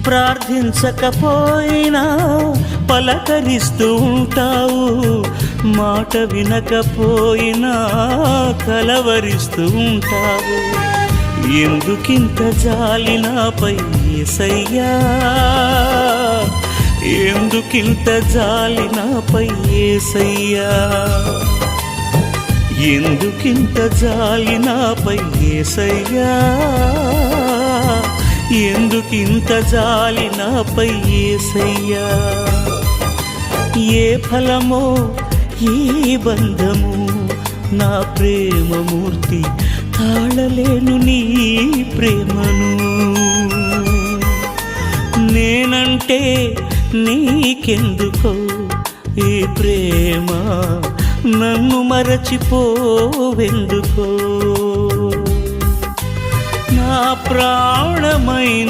ప్రార్థించకపోయినా పలకరిస్తూ ఉంటావు, మాట వినకపోయినా కలవరిస్తూ ఉంటావు. ఎందుకింత జాలి నాపై యేసయ్యా, ఎందుకింత జాలి నాపై యేసయ్యా, ఎందుకింత జాలి నాపై యేసయ్యా, ఎందుకింత జాలి నాపై యేసయ్యా. ఏ ఫలమో ఈ బంధము, నా ప్రేమమూర్తి తాళలేను నీ ప్రేమను. నేనంటే నీకెందుకో ఈ ప్రేమ, నన్ను మరచిపోవెందుకో. నా ప్రాణమైనావు